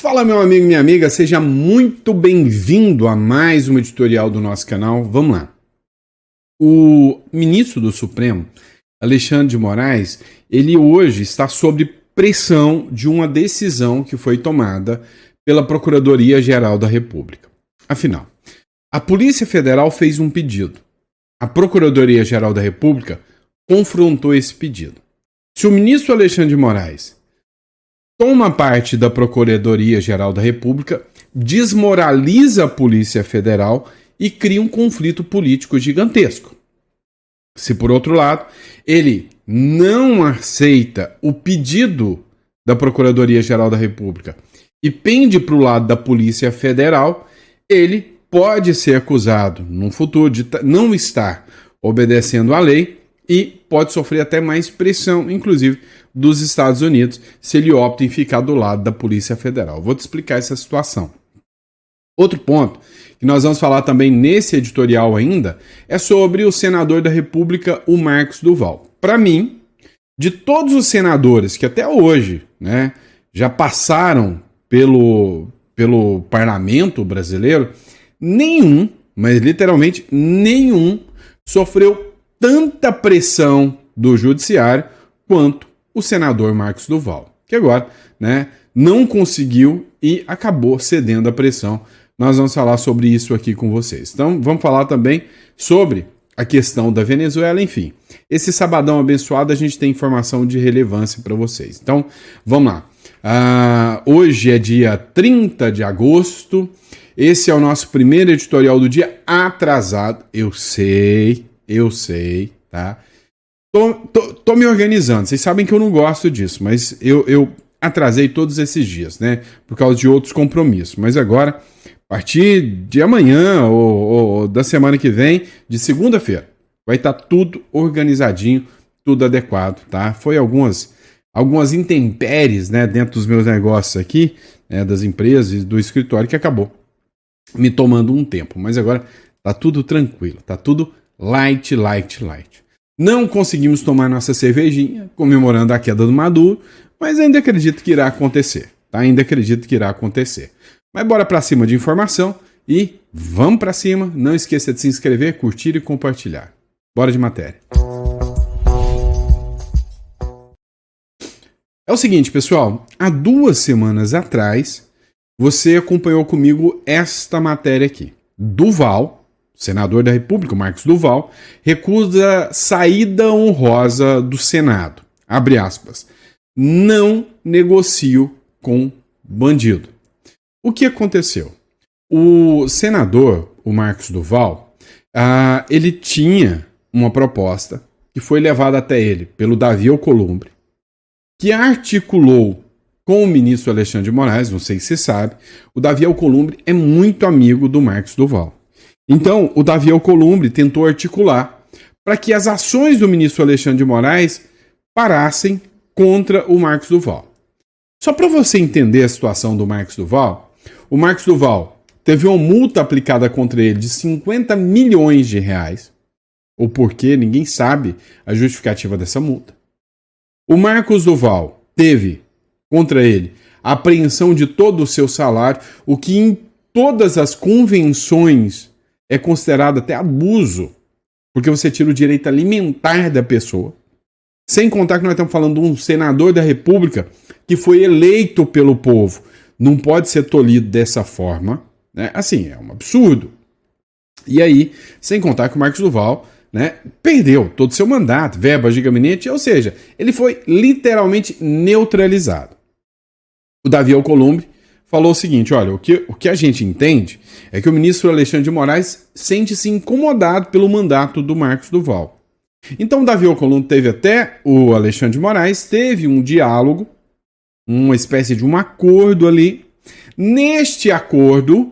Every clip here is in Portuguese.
Fala, meu amigo e minha amiga, seja muito bem-vindo a mais um editorial do nosso canal. Vamos lá. O ministro do Supremo, Alexandre de Moraes, ele hoje está sob pressão de uma decisão que foi tomada pela Procuradoria-Geral da República. Afinal, a Polícia Federal fez um pedido. A Procuradoria-Geral da República confrontou esse pedido. Se o ministro Alexandre de Moraes toma parte da Procuradoria-Geral da República, desmoraliza a Polícia Federal e cria um conflito político gigantesco. Se, por outro lado, ele não aceita o pedido da Procuradoria-Geral da República e pende para o lado da Polícia Federal, ele pode ser acusado, no futuro, de não estar obedecendo à lei e pode sofrer até mais pressão, inclusive dos Estados Unidos, se ele opta em ficar do lado da Polícia Federal. Vou te explicar essa situação. Outro ponto que nós vamos falar também nesse editorial ainda é sobre o senador da República, o Marcos Duval. Para mim, de todos os senadores que até hoje, já passaram pelo parlamento brasileiro, nenhum, mas literalmente nenhum, sofreu tanta pressão do judiciário quanto o senador Marcos Duval, que agora não conseguiu e acabou cedendo à pressão. Nós vamos falar sobre isso aqui com vocês. Então, vamos falar também sobre a questão da Venezuela, enfim. Esse sabadão abençoado a gente tem informação de relevância para vocês. Então, vamos lá. Hoje é dia 30 de agosto. Esse é o nosso primeiro editorial do dia atrasado. Eu sei, tá? Tô me organizando. Vocês sabem que eu não gosto disso, mas eu atrasei todos esses dias, por causa de outros compromissos. Mas agora, a partir de amanhã ou da semana que vem, de segunda-feira, vai estar tudo organizadinho, tudo adequado, tá? Foi algumas intempéries, dentro dos meus negócios aqui, das empresas e do escritório, que acabou me tomando um tempo. Mas agora tá tudo tranquilo, tá tudo light. Não conseguimos tomar nossa cervejinha, comemorando a queda do Maduro, mas ainda acredito que irá acontecer, tá? Mas bora pra cima de informação e vamos pra cima. Não esqueça de se inscrever, curtir e compartilhar. Bora de matéria. É o seguinte, pessoal. Há 2 semanas atrás, você acompanhou comigo esta matéria aqui. Duval, senador da República, Marcos Duval, recusa saída honrosa do Senado. Abre aspas. Não negocio com bandido. O que aconteceu? O senador, o Marcos Duval, ele tinha uma proposta que foi levada até ele pelo Davi Alcolumbre, que articulou com o ministro Alexandre de Moraes. Não sei se você sabe, o Davi Alcolumbre é muito amigo do Marcos Duval. Então, o Davi Alcolumbre tentou articular para que as ações do ministro Alexandre de Moraes parassem contra o Marcos Duval. Só para você entender a situação do Marcos Duval, o Marcos Duval teve uma multa aplicada contra ele de 50 milhões de reais. O porquê, ninguém sabe a justificativa dessa multa. O Marcos Duval teve contra ele a apreensão de todo o seu salário, o que em todas as convenções é considerado até abuso, porque você tira o direito alimentar da pessoa. Sem contar que nós estamos falando de um senador da República que foi eleito pelo povo. Não pode ser tolhido dessa forma, Assim, é um absurdo. E aí, sem contar que o Marcos Duval, perdeu todo o seu mandato, verba de gabinete, ou seja, ele foi literalmente neutralizado. O Davi Alcolumbre falou o seguinte: olha, o que a gente entende é que o ministro Alexandre de Moraes sente-se incomodado pelo mandato do Marcos Duval. Então o Davi Alcolumbre teve até o Alexandre de Moraes, teve um diálogo, uma espécie de um acordo ali. Neste acordo,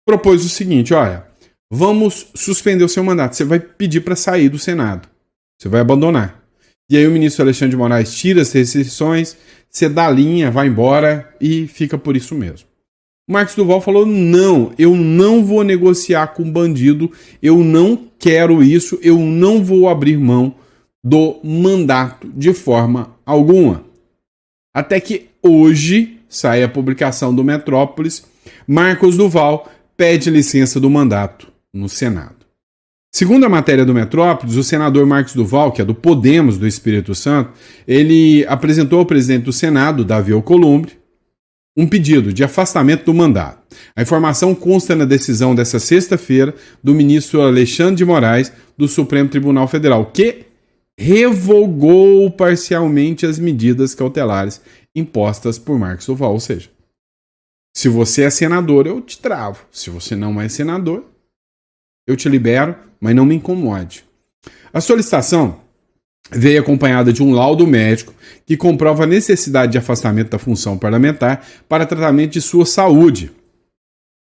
propôs o seguinte: olha, vamos suspender o seu mandato, você vai pedir para sair do Senado, você vai abandonar. E aí o ministro Alexandre de Moraes tira as restrições, você dá a linha, vai embora e fica por isso mesmo. O Marcos Duval falou: não, eu não vou negociar com bandido, eu não quero isso, eu não vou abrir mão do mandato de forma alguma. Até que hoje sai a publicação do Metrópolis, Marcos Duval pede licença do mandato no Senado. Segundo a matéria do Metrópolis, o senador Marcos Duval, que é do Podemos do Espírito Santo, ele apresentou ao presidente do Senado, Davi Alcolumbre, um pedido de afastamento do mandato. A informação consta na decisão dessa sexta-feira do ministro Alexandre de Moraes do Supremo Tribunal Federal, que revogou parcialmente as medidas cautelares impostas por Marcos Duval. Ou seja, se você é senador, eu te travo. Se você não é senador, eu te libero, mas não me incomode. A solicitação veio acompanhada de um laudo médico que comprova a necessidade de afastamento da função parlamentar para tratamento de sua saúde.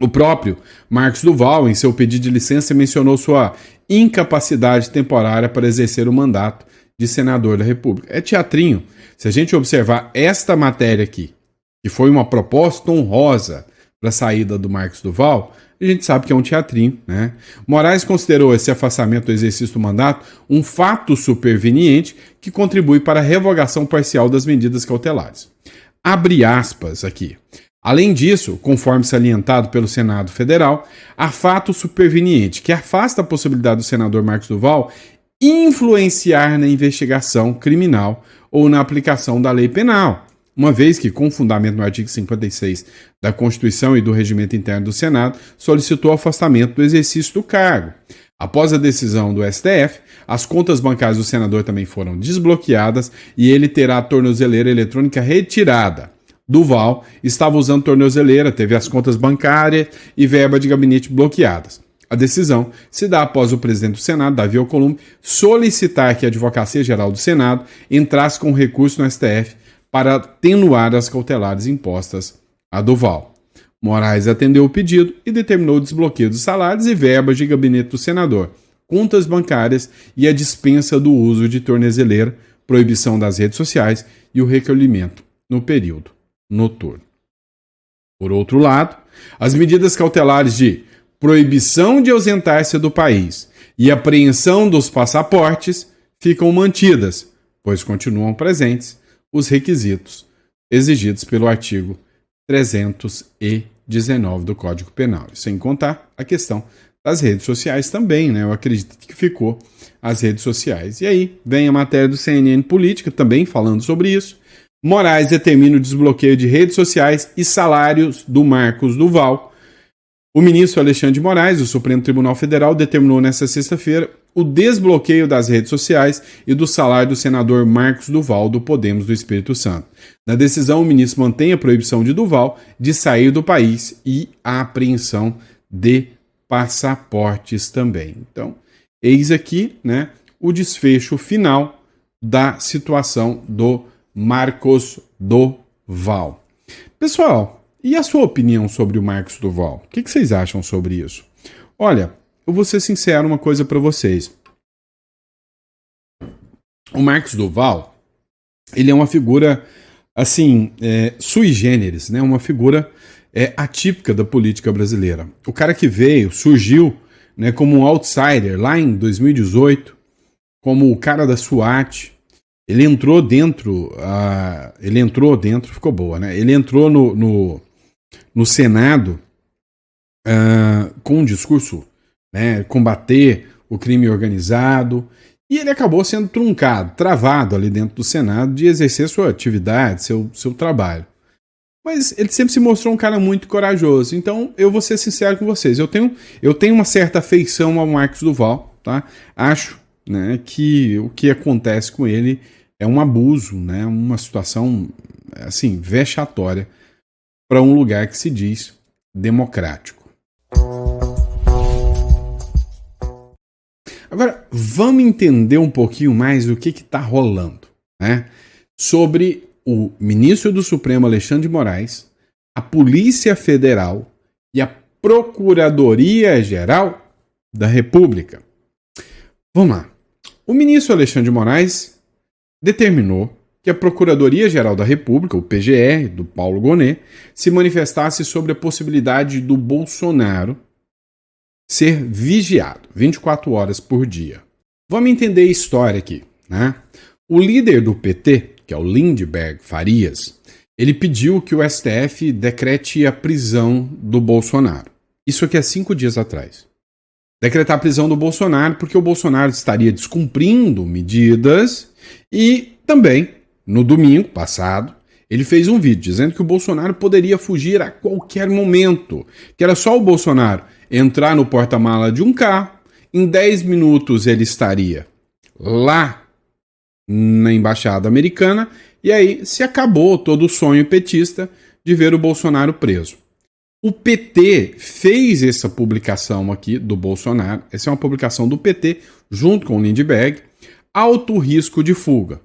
O próprio Marcos Duval, em seu pedido de licença, mencionou sua incapacidade temporária para exercer o mandato de senador da República. É teatrinho. Se a gente observar esta matéria aqui, que foi uma proposta honrosa para a saída do Marcos Duval, a gente sabe que é um teatrinho, né? Moraes considerou esse afastamento do exercício do mandato um fato superveniente que contribui para a revogação parcial das medidas cautelares. Abre aspas aqui. Além disso, conforme salientado pelo Senado Federal, há fato superveniente que afasta a possibilidade do senador Marcos Duval influenciar na investigação criminal ou na aplicação da lei penal, uma vez que, com fundamento no artigo 56 da Constituição e do Regimento Interno do Senado, solicitou o afastamento do exercício do cargo. Após a decisão do STF, as contas bancárias do senador também foram desbloqueadas e ele terá a tornozeleira eletrônica retirada. Duval estava usando tornozeleira, teve as contas bancárias e verba de gabinete bloqueadas. A decisão se dá após o presidente do Senado, Davi Alcolumbre, solicitar que a Advocacia Geral do Senado entrasse com recurso no STF para atenuar as cautelares impostas a Duval. Moraes atendeu o pedido e determinou o desbloqueio dos salários e verbas de gabinete do senador, contas bancárias e a dispensa do uso de tornozeleira, proibição das redes sociais e o recolhimento no período noturno. Por outro lado, as medidas cautelares de proibição de ausentar-se do país e apreensão dos passaportes ficam mantidas, pois continuam presentes os requisitos exigidos pelo artigo 319 do Código Penal. Sem contar a questão das redes sociais também, né? Eu acredito que ficou as redes sociais. E aí vem a matéria do CNN Política também falando sobre isso. Moraes determina o desbloqueio de redes sociais e salários do Marcos Duval. O ministro Alexandre de Moraes, do Supremo Tribunal Federal, determinou nesta sexta-feira o desbloqueio das redes sociais e do salário do senador Marcos Duval, do Podemos do Espírito Santo. Na decisão, o ministro mantém a proibição de Duval de sair do país e a apreensão de passaportes também. Então, eis aqui, né, o desfecho final da situação do Marcos Duval. Pessoal, e a sua opinião sobre o Marcos Duval? O que vocês acham sobre isso? Olha, eu vou ser sincero uma coisa para vocês. O Marcos Duval, ele é uma figura, assim, sui generis, né? Uma figura atípica da política brasileira. O cara que veio, surgiu, né, como um outsider lá em 2018, como o cara da SWAT. Ele entrou dentro, ficou boa, né? Ele entrou no Senado com um discurso, né, combater o crime organizado, e ele acabou sendo travado ali dentro do Senado de exercer sua atividade, seu trabalho. Mas ele sempre se mostrou um cara muito corajoso, então eu vou ser sincero com vocês, eu tenho uma certa afeição ao Marcos Duval, tá? Acho, né, que o que acontece com ele é um abuso, né, uma situação assim, vexatória para um lugar que se diz democrático. Agora, vamos entender um pouquinho mais do que está rolando, né? Sobre o ministro do Supremo, Alexandre de Moraes, a Polícia Federal e a Procuradoria-Geral da República. Vamos lá. O ministro Alexandre de Moraes determinou que a Procuradoria-Geral da República, o PGR, do Paulo Gonet, se manifestasse sobre a possibilidade do Bolsonaro ser vigiado 24 horas por dia. Vamos entender a história aqui, né? O líder do PT, que é o Lindenberg Farias, ele pediu que o STF decrete a prisão do Bolsonaro. Isso aqui é 5 dias atrás. Decretar a prisão do Bolsonaro porque o Bolsonaro estaria descumprindo medidas e também, no domingo passado, ele fez um vídeo dizendo que o Bolsonaro poderia fugir a qualquer momento, que era só o Bolsonaro entrar no porta-mala de um carro, em 10 minutos ele estaria lá na embaixada americana e aí se acabou todo o sonho petista de ver o Bolsonaro preso. O PT fez essa publicação aqui do Bolsonaro, essa é uma publicação do PT junto com o Lindbergh, alto risco de fuga,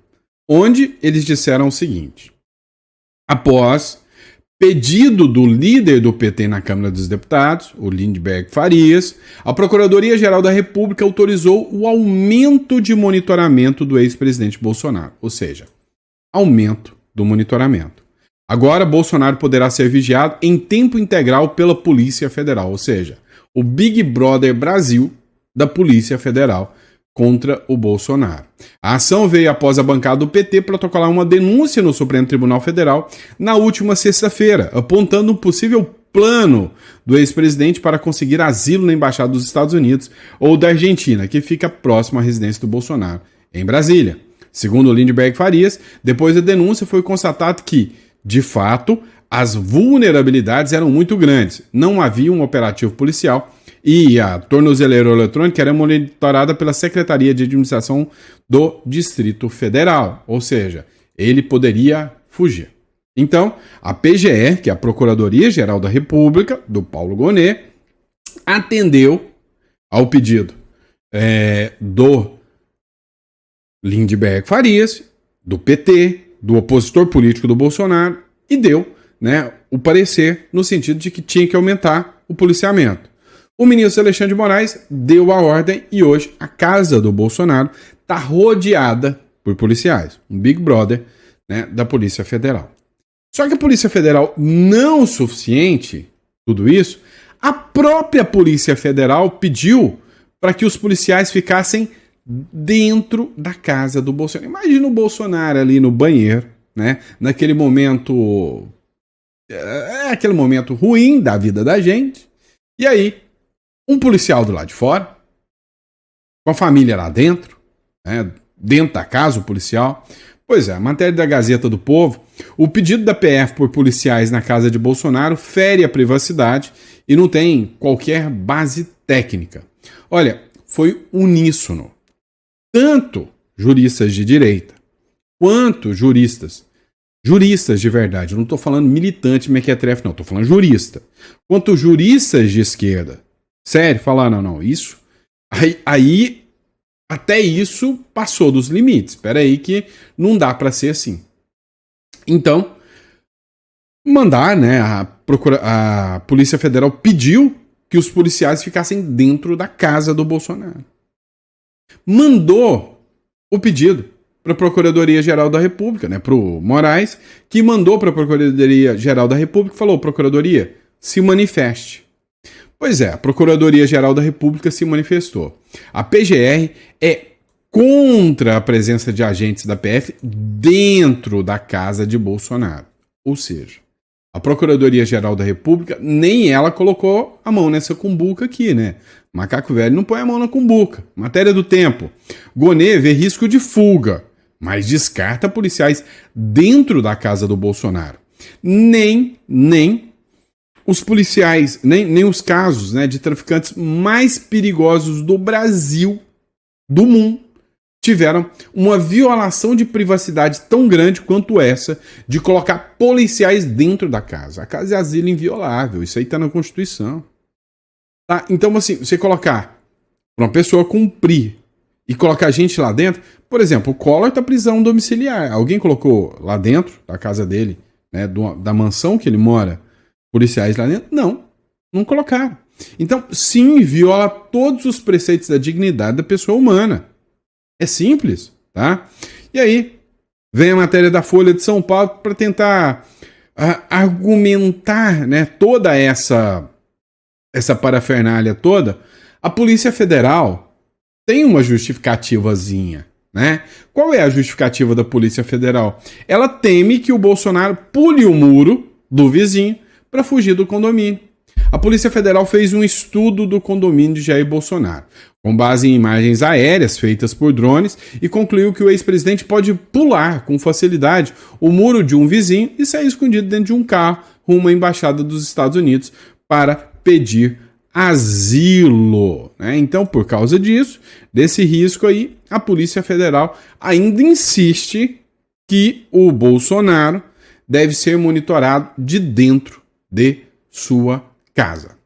onde eles disseram o seguinte: após pedido do líder do PT na Câmara dos Deputados, o Lindbergh Farias, a Procuradoria-Geral da República autorizou o aumento de monitoramento do ex-presidente Bolsonaro, ou seja, aumento do monitoramento. Agora, Bolsonaro poderá ser vigiado em tempo integral pela Polícia Federal, ou seja, o Big Brother Brasil da Polícia Federal contra o Bolsonaro. A ação veio após a bancada do PT protocolar uma denúncia no Supremo Tribunal Federal na última sexta-feira, apontando um possível plano do ex-presidente para conseguir asilo na Embaixada dos Estados Unidos ou da Argentina, que fica próximo à residência do Bolsonaro, em Brasília. Segundo o Lindbergh Farias, depois da denúncia foi constatado que, de fato, as vulnerabilidades eram muito grandes. Não havia um operativo policial e a tornozeleira eletrônica era monitorada pela Secretaria de Administração do Distrito Federal. Ou seja, ele poderia fugir. Então, a PGR, que é a Procuradoria-Geral da República, do Paulo Gonet, atendeu ao pedido do Lindbergh Farias, do PT, do opositor político do Bolsonaro, e deu, o parecer no sentido de que tinha que aumentar o policiamento. O ministro Alexandre de Moraes deu a ordem e hoje a casa do Bolsonaro está rodeada por policiais, um Big Brother da Polícia Federal. Só que a Polícia Federal não o suficiente, tudo isso, a própria Polícia Federal pediu para que os policiais ficassem dentro da casa do Bolsonaro. Imagina o Bolsonaro ali no banheiro, naquele momento, aquele momento ruim da vida da gente, e aí um policial do lado de fora, com a família lá dentro, dentro da casa, o policial. Pois é, a matéria da Gazeta do Povo, o pedido da PF por policiais na casa de Bolsonaro fere a privacidade e não tem qualquer base técnica. Olha, foi uníssono. Tanto juristas de direita, quanto juristas de verdade, eu não estou falando militante mequetrefe, não, estou falando jurista, quanto juristas de esquerda, sério, falar, não, isso, aí até isso passou dos limites, espera aí que não dá para ser assim. Então, mandar, a Polícia Federal pediu que os policiais ficassem dentro da casa do Bolsonaro. Mandou o pedido para a Procuradoria-Geral da República, para o Moraes, que mandou para a Procuradoria-Geral da República e falou: Procuradoria, se manifeste. Pois é, a Procuradoria-Geral da República se manifestou. A PGR é contra a presença de agentes da PF dentro da casa de Bolsonaro. Ou seja, a Procuradoria-Geral da República, nem ela colocou a mão nessa cumbuca aqui, Macaco velho não põe a mão na cumbuca. Matéria do Tempo. Gonet vê risco de fuga, mas descarta policiais dentro da casa do Bolsonaro. Nem os policiais, nem os casos de traficantes mais perigosos do Brasil, do mundo, tiveram uma violação de privacidade tão grande quanto essa de colocar policiais dentro da casa. A casa é asilo inviolável, isso aí está na Constituição. Tá? Então, assim, você colocar para uma pessoa cumprir e colocar gente lá dentro, por exemplo, o Collor está prisão domiciliar. Alguém colocou lá dentro da casa dele, da mansão que ele mora, policiais lá dentro? Não colocaram. Então, sim, viola todos os preceitos da dignidade da pessoa humana. É simples, tá? E aí, vem a matéria da Folha de São Paulo para tentar argumentar, toda essa parafernália toda. A Polícia Federal tem uma justificativazinha, né? Qual é a justificativa da Polícia Federal? Ela teme que o Bolsonaro pule o muro do vizinho para fugir do condomínio. A Polícia Federal fez um estudo do condomínio de Jair Bolsonaro, com base em imagens aéreas feitas por drones, e concluiu que o ex-presidente pode pular com facilidade o muro de um vizinho e sair escondido dentro de um carro rumo à Embaixada dos Estados Unidos para pedir asilo, né? Então, por causa disso, desse risco aí, a Polícia Federal ainda insiste que o Bolsonaro deve ser monitorado de dentro de sua casa.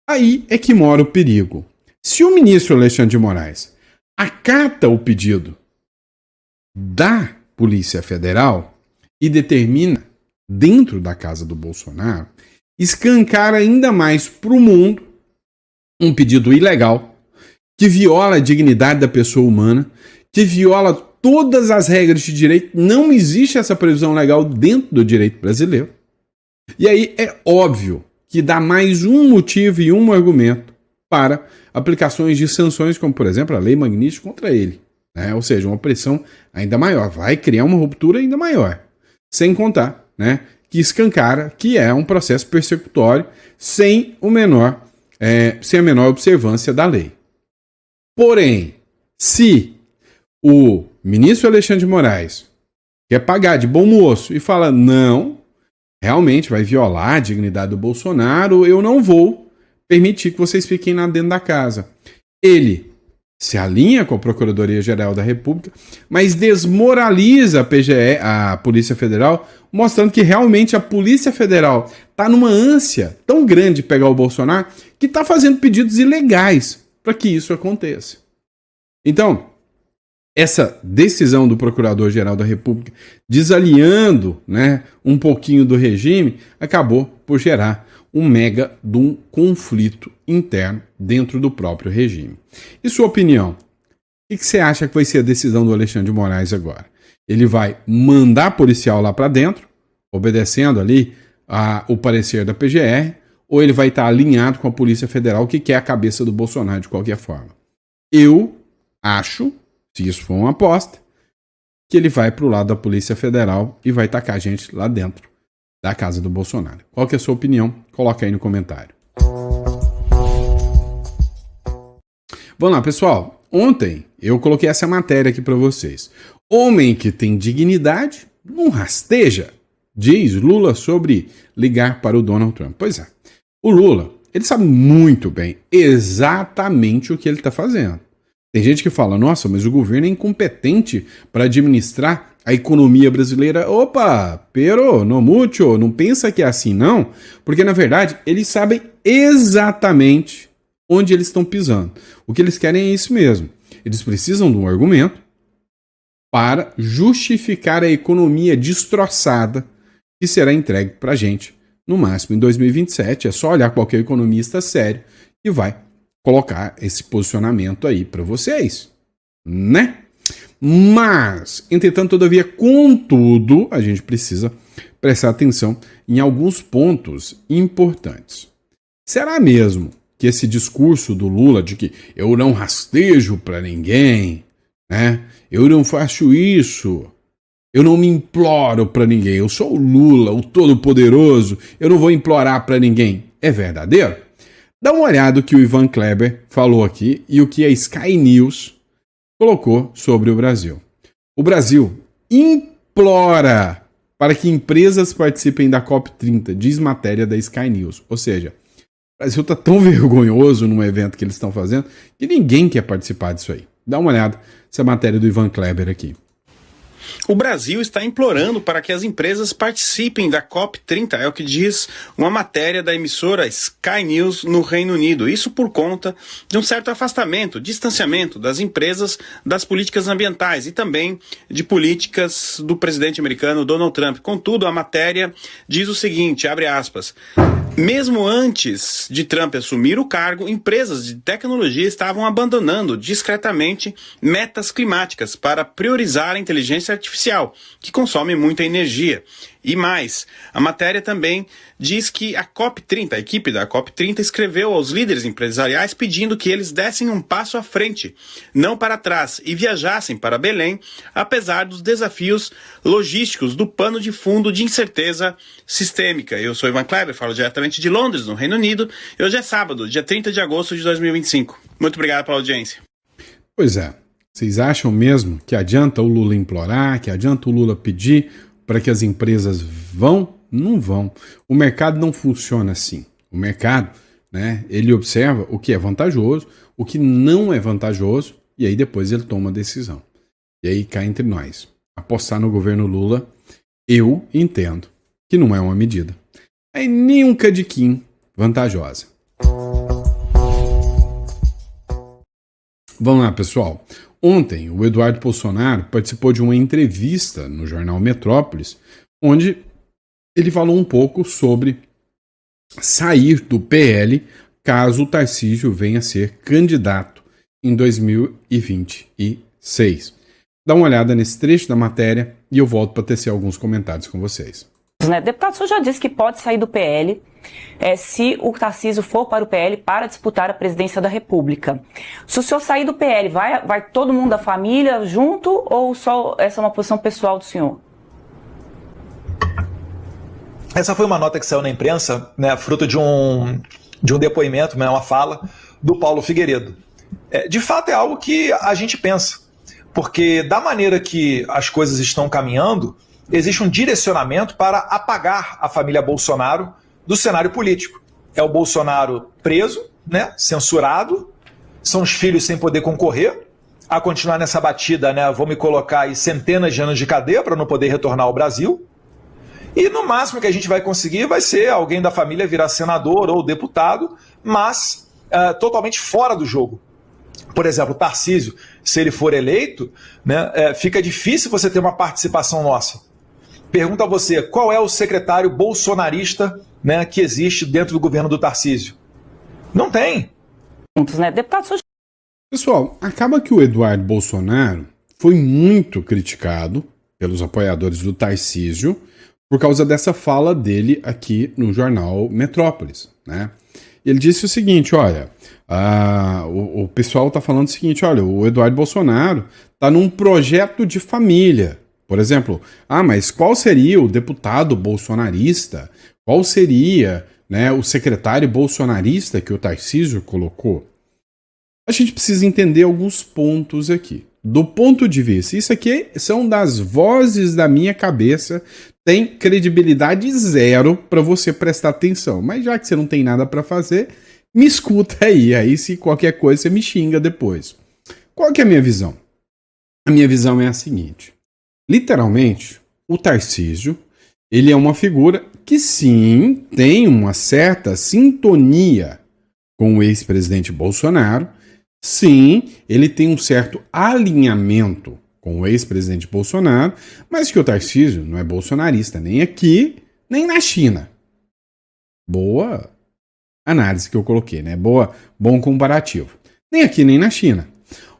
Aí é que mora o perigo. Se o ministro Alexandre de Moraes acata o pedido da Polícia Federal e determina dentro da casa do Bolsonaro, escancara ainda mais para o mundo um pedido ilegal que viola a dignidade da pessoa humana, que viola todas as regras de direito. Não existe essa previsão legal dentro do direito brasileiro. E aí é óbvio que dá mais um motivo e um argumento para aplicações de sanções, como, por exemplo, a Lei Magnitsky contra ele, né? Ou seja, uma pressão ainda maior, vai criar uma ruptura ainda maior. Sem contar, né, que escancara que é um processo persecutório sem a menor observância da lei. Porém, se o ministro Alexandre de Moraes quer pagar de bom moço e fala, não, realmente vai violar a dignidade do Bolsonaro, eu não vou permitir que vocês fiquem lá dentro da casa. Ele se alinha com a Procuradoria-Geral da República, mas desmoraliza a PGE, a Polícia Federal, mostrando que realmente a Polícia Federal está numa ânsia tão grande de pegar o Bolsonaro que está fazendo pedidos ilegais para que isso aconteça. Então, essa decisão do Procurador-Geral da República, desalinhando, né, um pouquinho do regime, acabou por gerar um mega de um conflito interno dentro do próprio regime. E sua opinião? O que você acha que vai ser a decisão do Alexandre de Moraes agora? Ele vai mandar policial lá para dentro, obedecendo ali o parecer da PGR, ou ele vai estar alinhado com a Polícia Federal, que quer a cabeça do Bolsonaro de qualquer forma? Eu acho, se isso for uma aposta, que ele vai para o lado da Polícia Federal e vai tacar a gente lá dentro da casa do Bolsonaro. Qual que é a sua opinião? Coloca aí no comentário. Vamos lá, pessoal. Ontem eu coloquei essa matéria aqui para vocês. Homem que tem dignidade não rasteja, diz Lula sobre ligar para o Donald Trump. Pois é, o Lula, ele sabe muito bem exatamente o que ele está fazendo. Tem gente que fala, nossa, mas o governo é incompetente para administrar a economia brasileira. Opa, pero no mucho, não pensa que é assim não, porque na verdade eles sabem exatamente onde eles estão pisando. O que eles querem é isso mesmo. Eles precisam de um argumento para justificar a economia destroçada que será entregue para a gente, no máximo em 2027. É só olhar qualquer economista sério que vai colocar esse posicionamento aí para vocês, né? Mas, entretanto, todavia, contudo, a gente precisa prestar atenção em alguns pontos importantes. Será mesmo que esse discurso do Lula de que eu não rastejo para ninguém, né? Eu não faço isso, eu não me imploro para ninguém, eu sou o Lula, o Todo-Poderoso, eu não vou implorar para ninguém, é verdadeiro? Dá uma olhada no que o Ivan Kleber falou aqui e o que a Sky News colocou sobre o Brasil. O Brasil implora para que empresas participem da COP30, diz matéria da Sky News. Ou seja, o Brasil está tão vergonhoso num evento que eles estão fazendo que ninguém quer participar disso aí. Dá uma olhada nessa matéria do Ivan Kleber aqui. O Brasil está implorando para que as empresas participem da COP30, é o que diz uma matéria da emissora Sky News no Reino Unido. Isso por conta de um certo afastamento, distanciamento das empresas das políticas ambientais e também de políticas do presidente americano Donald Trump. Contudo, a matéria diz o seguinte, abre aspas, mesmo antes de Trump assumir o cargo, empresas de tecnologia estavam abandonando discretamente metas climáticas para priorizar a inteligência artificial, que consome muita energia. E mais, a matéria também diz que a COP30, a equipe da COP30, escreveu aos líderes empresariais pedindo que eles dessem um passo à frente, não para trás, e viajassem para Belém, apesar dos desafios logísticos do pano de fundo de incerteza sistêmica. Eu sou Ivan Kleber, falo diretamente de Londres, no Reino Unido, e hoje é sábado, dia 30 de agosto de 2025. Muito obrigado pela audiência. Pois é, vocês acham mesmo que adianta o Lula implorar, que adianta o Lula pedir para que as empresas vão? Não vão. O mercado não funciona assim. O mercado, né, ele observa o que é vantajoso, o que não é vantajoso, e aí depois ele toma a decisão. E aí cá entre nós. Apostar no governo Lula, eu entendo que não é uma medida. É nem um cadiquinho vantajosa. Vamos lá, pessoal. Ontem, o Eduardo Bolsonaro participou de uma entrevista no jornal Metrópolis, onde ele falou um pouco sobre sair do PL caso o Tarcísio venha a ser candidato em 2026. Dá uma olhada nesse trecho da matéria e eu volto para tecer alguns comentários com vocês. Deputado, o senhor já disse que pode sair do PL se o Tarcísio for para o PL para disputar a presidência da República. Se o senhor sair do PL, vai todo mundo da família junto ou só essa é uma posição pessoal do senhor? Essa foi uma nota que saiu na imprensa, né, fruto de um depoimento, né, uma fala do Paulo Figueiredo. De fato é algo que a gente pensa, porque da maneira que as coisas estão caminhando, existe um direcionamento para apagar a família Bolsonaro do cenário político. É o Bolsonaro preso, né, censurado, são os filhos sem poder concorrer, a continuar nessa batida, né, vou me colocar aí centenas de anos de cadeia para não poder retornar ao Brasil, e no máximo que a gente vai conseguir vai ser alguém da família virar senador ou deputado, mas totalmente fora do jogo. Por exemplo, o Tarcísio, se ele for eleito, né, fica difícil você ter uma participação nossa. Pergunto a você, qual é o secretário bolsonarista, né, que existe dentro do governo do Tarcísio? Não tem. Pessoal, acaba que o Eduardo Bolsonaro foi muito criticado pelos apoiadores do Tarcísio por causa dessa fala dele aqui no jornal Metrópolis, né? Ele disse o seguinte, olha, o pessoal está falando o seguinte, olha, o Eduardo Bolsonaro está num projeto de família. Por exemplo, mas qual seria o deputado bolsonarista? Qual seria, né, o secretário bolsonarista que o Tarcísio colocou? A gente precisa entender alguns pontos aqui. Do ponto de vista, isso aqui são das vozes da minha cabeça, tem credibilidade zero para você prestar atenção. Mas já que você não tem nada para fazer, me escuta aí se qualquer coisa você me xinga depois. Qual que é a minha visão? A minha visão é a seguinte. Literalmente, o Tarcísio, ele é uma figura que sim, tem uma certa sintonia com o ex-presidente Bolsonaro, sim, ele tem um certo alinhamento com o ex-presidente Bolsonaro, mas que o Tarcísio não é bolsonarista nem aqui, nem na China. Boa análise que eu coloquei, né? Bom comparativo. Nem aqui, nem na China.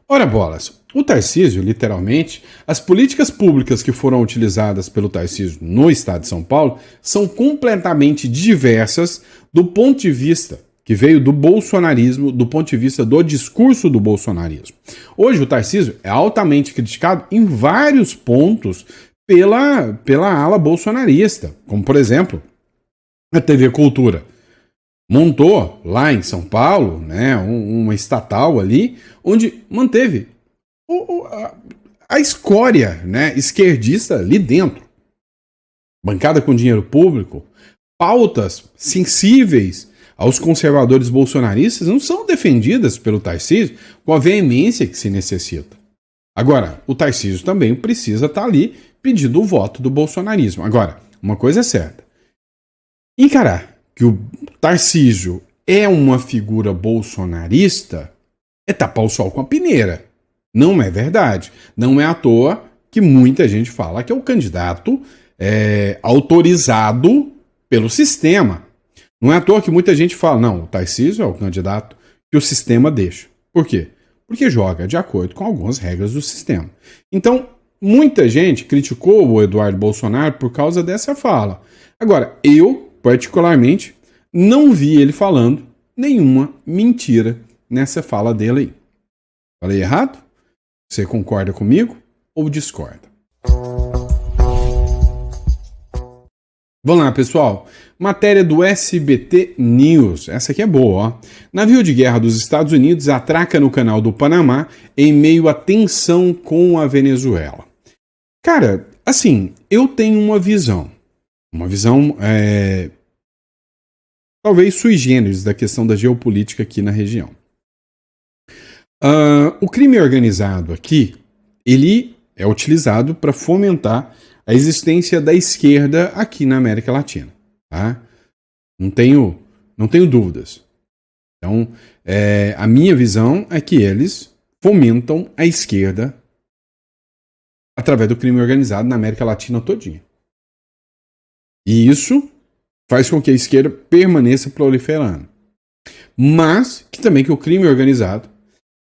Ora bolas, o Tarcísio, literalmente, as políticas públicas que foram utilizadas pelo Tarcísio no estado de São Paulo são completamente diversas do ponto de vista que veio do bolsonarismo, do ponto de vista do discurso do bolsonarismo. Hoje o Tarcísio é altamente criticado em vários pontos pela ala bolsonarista, como por exemplo, a TV Cultura. Montou lá em São Paulo, né, uma estatal ali, onde manteve a escória, né, esquerdista ali dentro. Bancada com dinheiro público, pautas sensíveis aos conservadores bolsonaristas não são defendidas pelo Tarcísio com a veemência que se necessita. Agora, o Tarcísio também precisa estar ali pedindo o voto do bolsonarismo. Agora, uma coisa é certa. Encarar que o Tarcísio é uma figura bolsonarista é tapar o sol com a peneira. Não é verdade. Não é à toa que muita gente fala que é o candidato autorizado pelo sistema. Não é à toa que muita gente fala, não, o Tarcísio é o candidato que o sistema deixa. Por quê? Porque joga de acordo com algumas regras do sistema. Então, muita gente criticou o Eduardo Bolsonaro por causa dessa fala. Agora, eu, particularmente, não vi ele falando nenhuma mentira nessa fala dele aí. Falei errado? Você concorda comigo ou discorda? Vamos lá, pessoal. Matéria do SBT News. Essa aqui é boa, ó. Navio de guerra dos Estados Unidos atraca no canal do Panamá em meio à tensão com a Venezuela. Cara, assim, eu tenho uma visão talvez sui generis da questão da geopolítica aqui na região. O crime organizado aqui, ele é utilizado para fomentar a existência da esquerda aqui na América Latina. Tá? Não tenho dúvidas. Então, a minha visão é que eles fomentam a esquerda através do crime organizado na América Latina todinha. E isso faz com que a esquerda permaneça proliferando. Mas que o crime organizado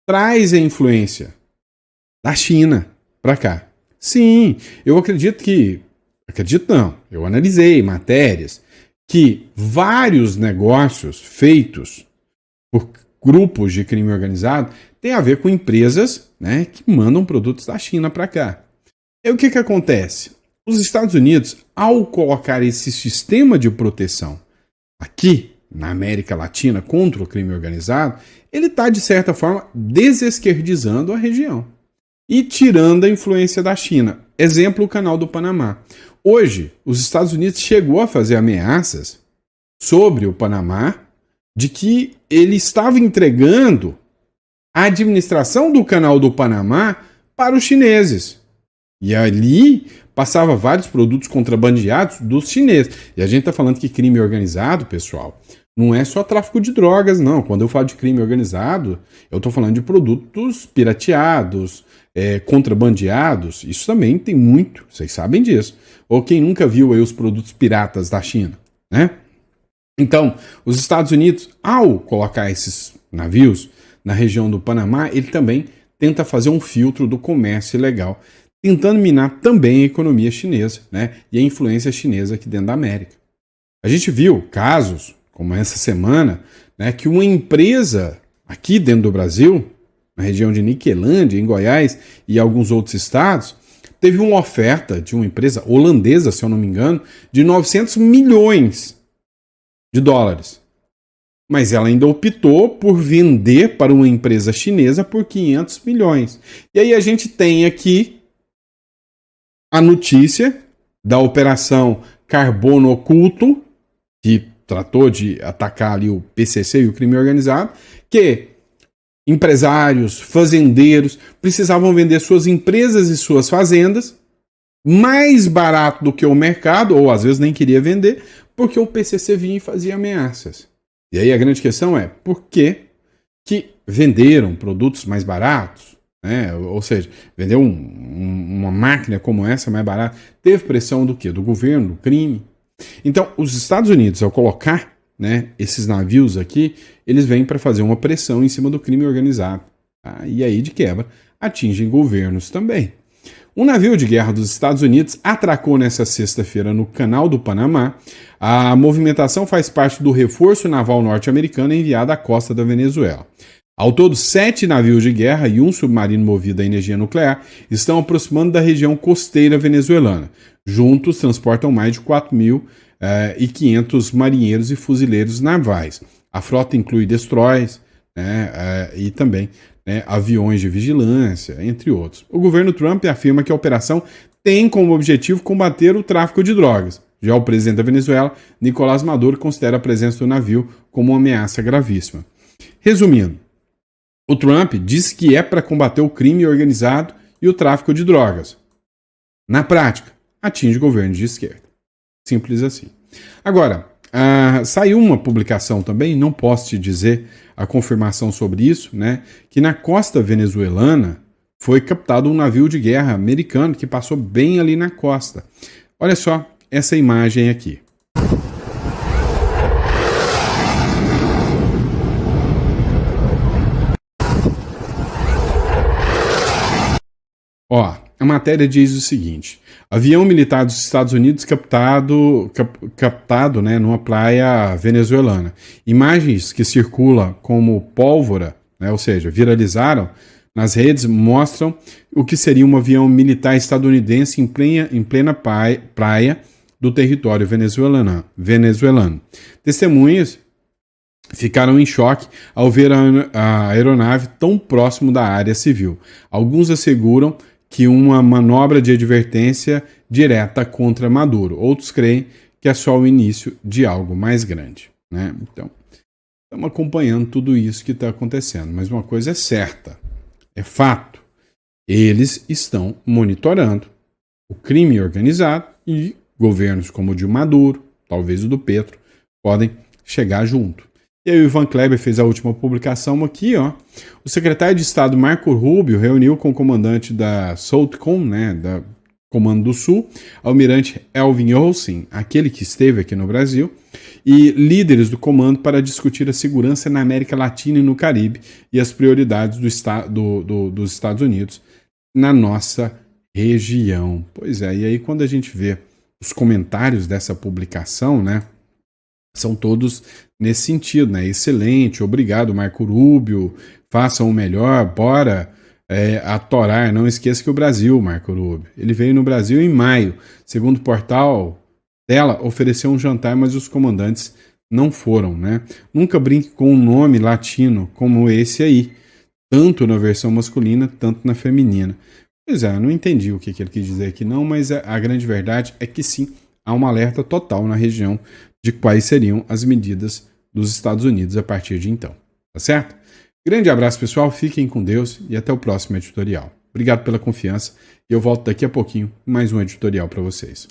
traz a influência da China para cá. Sim, eu eu analisei matérias que vários negócios feitos por grupos de crime organizado têm a ver com empresas, né, que mandam produtos da China para cá. E o que acontece? Os Estados Unidos, ao colocar esse sistema de proteção aqui na América Latina contra o crime organizado, ele está, de certa forma, desesquerdizando a região e tirando a influência da China. Exemplo, o Canal do Panamá. Hoje, os Estados Unidos chegou a fazer ameaças sobre o Panamá de que ele estava entregando a administração do Canal do Panamá para os chineses. E ali passava vários produtos contrabandeados dos chineses. E a gente está falando que crime organizado, pessoal, não é só tráfico de drogas, não. Quando eu falo de crime organizado, eu estou falando de produtos pirateados, contrabandeados. Isso também tem muito, vocês sabem disso. Ou quem nunca viu aí os produtos piratas da China, né? Então, os Estados Unidos, ao colocar esses navios na região do Panamá, ele também tenta fazer um filtro do comércio ilegal, tentando minar também a economia chinesa, né? E a influência chinesa aqui dentro da América. A gente viu casos, como essa semana, né, que uma empresa aqui dentro do Brasil, na região de Niquelândia, em Goiás e alguns outros estados, teve uma oferta de uma empresa holandesa, se eu não me engano, de 900 milhões de dólares. Mas ela ainda optou por vender para uma empresa chinesa por 500 milhões. E aí a gente tem aqui a notícia da Operação Carbono Oculto, que tratou de atacar ali o PCC e o crime organizado, que empresários, fazendeiros precisavam vender suas empresas e suas fazendas mais barato do que o mercado, ou às vezes nem queria vender, porque o PCC vinha e fazia ameaças. E aí a grande questão é, por que venderam produtos mais baratos? Né? Ou seja, vender uma máquina como essa mais barata, teve pressão do quê? Do governo, do crime. Então, os Estados Unidos, ao colocar, né, esses navios aqui, eles vêm para fazer uma pressão em cima do crime organizado. Tá? E aí, de quebra, atingem governos também. Um navio de guerra dos Estados Unidos atracou nesta sexta-feira no Canal do Panamá. A movimentação faz parte do reforço naval norte-americano enviado à costa da Venezuela. Ao todo, 7 navios de guerra e um submarino movido a energia nuclear estão aproximando da região costeira venezuelana. Juntos, transportam mais de 4.500 marinheiros e fuzileiros navais. A frota inclui destroyers, né, e também, né, aviões de vigilância, entre outros. O governo Trump afirma que a operação tem como objetivo combater o tráfico de drogas. Já o presidente da Venezuela, Nicolás Maduro, considera a presença do navio como uma ameaça gravíssima. Resumindo, o Trump diz que é para combater o crime organizado e o tráfico de drogas. Na prática, atinge governos de esquerda. Simples assim. Agora, saiu uma publicação também, não posso te dizer a confirmação sobre isso, né, que na costa venezuelana foi captado um navio de guerra americano que passou bem ali na costa. Olha só essa imagem aqui. Ó, é a matéria diz o seguinte: avião militar dos Estados Unidos captado né, numa praia venezuelana. Imagens que circulam como pólvora, né, ou seja, viralizaram nas redes, mostram o que seria um avião militar estadunidense em plena praia do território venezuelano. Testemunhas ficaram em choque ao ver a aeronave tão próximo da área civil. Alguns asseguram que uma manobra de advertência direta contra Maduro. Outros creem que é só o início de algo mais grande, né? Então, estamos acompanhando tudo isso que está acontecendo. Mas uma coisa é certa, é fato. Eles estão monitorando o crime organizado e governos como o de Maduro, talvez o do Petro, podem chegar junto. E aí o Ivan Kleber fez a última publicação aqui, ó. O secretário de Estado Marco Rubio reuniu com o comandante da SOUTCOM, né, da Comando do Sul, almirante Elvin Olsen, aquele que esteve aqui no Brasil, e líderes do comando para discutir a segurança na América Latina e no Caribe e as prioridades dos Estados Unidos na nossa região. Pois é, e aí quando a gente vê os comentários dessa publicação, né, são todos nesse sentido, né? Excelente, obrigado, Marco Rubio, façam o melhor, bora atorar. Não esqueça que o Brasil, Marco Rubio, ele veio no Brasil em maio. Segundo o portal dela, ofereceu um jantar, mas os comandantes não foram, né? Nunca brinque com um nome latino como esse aí, tanto na versão masculina, tanto na feminina. Pois é, eu não entendi o que ele quis dizer aqui não, mas a grande verdade é que sim, há um alerta total na região de quais seriam as medidas dos Estados Unidos a partir de então. Tá certo? Grande abraço, pessoal. Fiquem com Deus e até o próximo editorial. Obrigado pela confiança e eu volto daqui a pouquinho com mais um editorial para vocês.